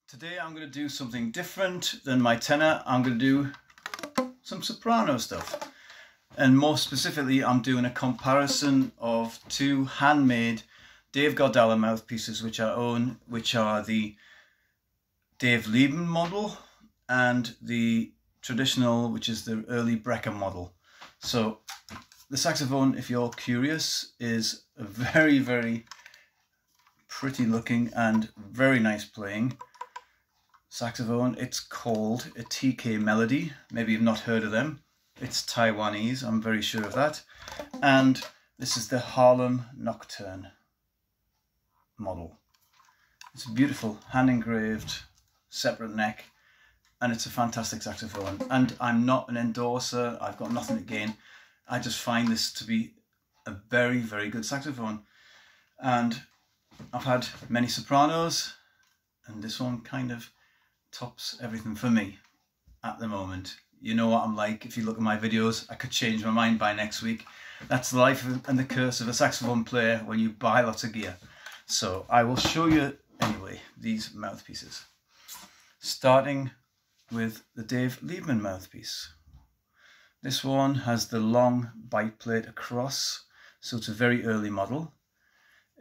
Today I'm going to do something different than my tenor. I'm going to do some soprano stuff. And more specifically, I'm doing a comparison of two handmade Dave Guardala mouthpieces which I own, which are the Dave Liebman model and the traditional, which is the early Brecker model. So the saxophone, if you're curious, is a very, very pretty looking and very nice playing saxophone. It's called a TK Melody. Maybe you've not heard of them. It's Taiwanese, I'm very sure of that. And this is the Harlem Nocturne model. It's a beautiful hand engraved separate neck, and it's a fantastic saxophone. And I'm not an endorser, I've got nothing to gain. I just find this to be a very, very good saxophone. And I've had many sopranos, and this one kind of tops everything for me at the moment. You know what I'm like. If you look at my videos, I could change my mind by next week. That's the life and the curse of a saxophone player when you buy lots of gear. So I will show you anyway these mouthpieces, starting with the Dave Liebman mouthpiece. This one has the long bite plate across, so it's a very early model.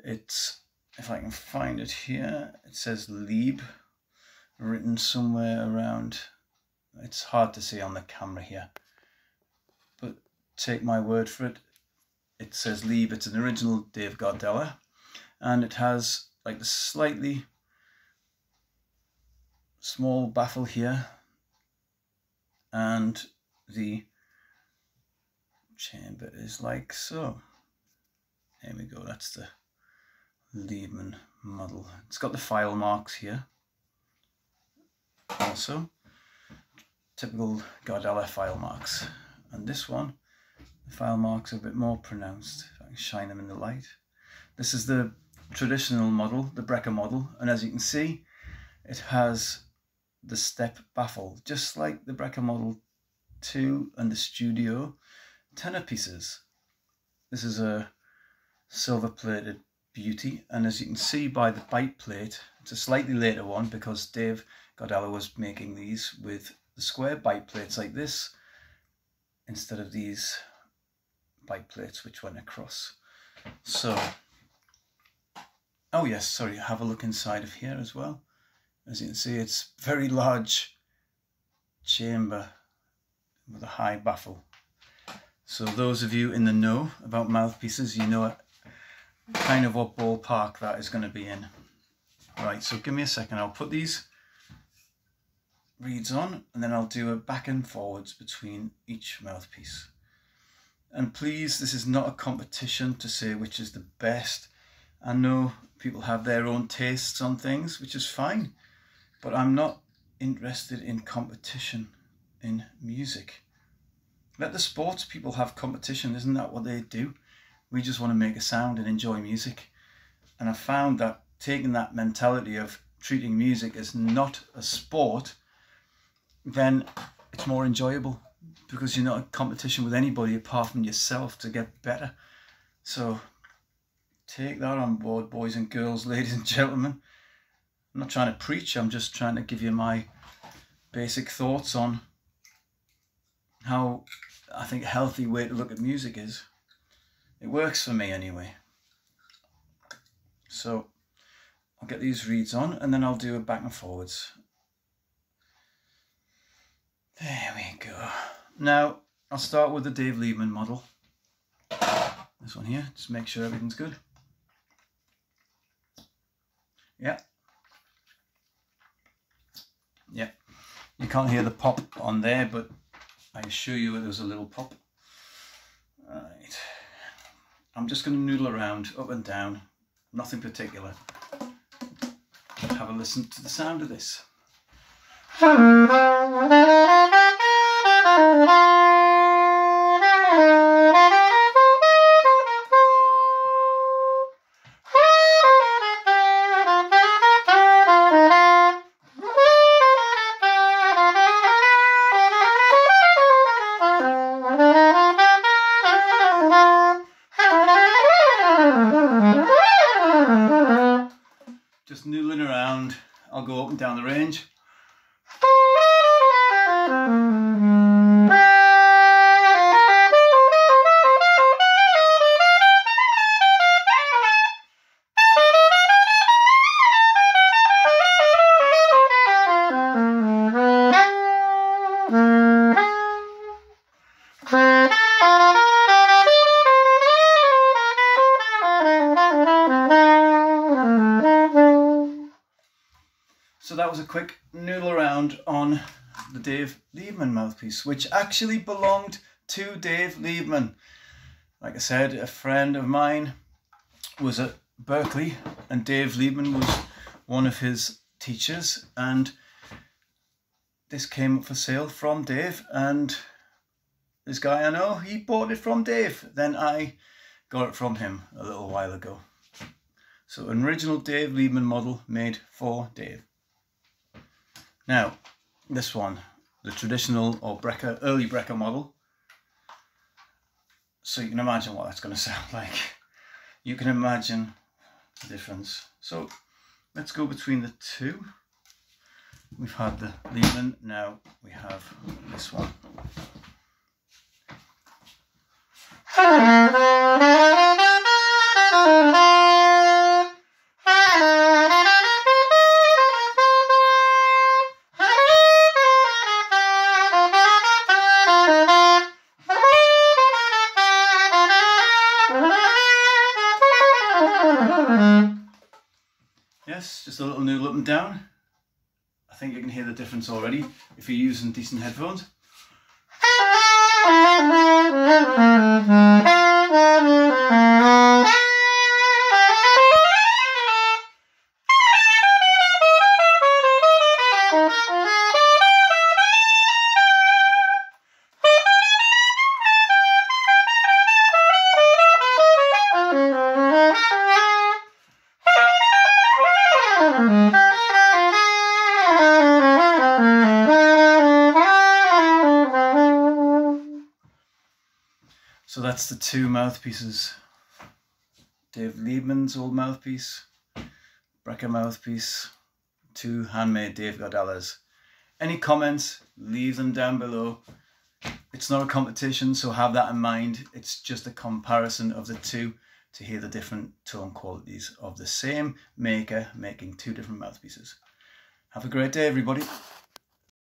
It's, if I can find it here, it says Lieb written somewhere around. It's hard to see on the camera here, but take my word for it, it says Lieb. It's an original Dave Guardala, and it has like the slightly small baffle here, and the chamber is like so. There we go, that's the Liebman model. It's got the file marks here also, typical Guardala file marks. And this one, the file marks are a bit more pronounced. If I can shine them in the light. This is the traditional model, the Brecker model, and as you can see, it has the step baffle, just like the Brecker Model 2 and the Studio tenor pieces. This is a silver plated beauty, and as you can see by the bite plate, it's a slightly later one because Dave Guardala was making these with the square bite plates like this instead of these bite plates which went across. So, oh yes, sorry, have a look inside of here as well. As you can see, it's very large chamber with a high baffle. So those of you in the know about mouthpieces, you know kind of what ballpark that is going to be in. Right, so give me a second, I'll put these reeds on and then I'll do a back and forwards between each mouthpiece. And please, this is not a competition to say which is the best. I know people have their own tastes on things, which is fine, but I'm not interested in competition in music. Let the sports people have competition, isn't that what they do? We just want to make a sound and enjoy music. And I found that taking that mentality of treating music as not a sport, then it's more enjoyable because you're not in competition with anybody apart from yourself to get better. So take that on board, boys and girls, ladies and gentlemen. I'm not trying to preach, I'm just trying to give you my basic thoughts on how I think a healthy way to look at music is. It works for me anyway. So I'll get these reeds on and then I'll do a back and forwards. There we go. Now I'll start with the Dave Liebman model. This one here, just make sure everything's good. Yeah. Yeah. You can't hear the pop on there, but I assure you there's a little pop. Right. I'm just going to noodle around up and down, nothing particular. Have a listen to the sound of this. Just noodling around. I'll go up and down the range. So that was a quick noodle around on the Dave Liebman mouthpiece, which actually belonged to Dave Liebman. Like I said, a friend of mine was at Berkeley and Dave Liebman was one of his teachers, and this came up for sale from Dave, and this guy I know, he bought it from Dave. Then I got it from him a little while ago. So an original Dave Liebman model made for Dave. Now, this one, the traditional or Brecker, early Brecker model. So you can imagine what that's going to sound like. You can imagine the difference. So let's go between the two. We've had the Liebman, now we have this one. Yes, just a little noodle up and down. I think you can hear the difference already if you're using decent headphones. So that's the two mouthpieces. Dave Liebman's old mouthpiece, Brecker mouthpiece, two handmade Dave Guardalas. Any comments, leave them down below. It's not a competition, so have that in mind. It's just a comparison of the two to hear the different tone qualities of the same maker making two different mouthpieces. Have a great day, everybody.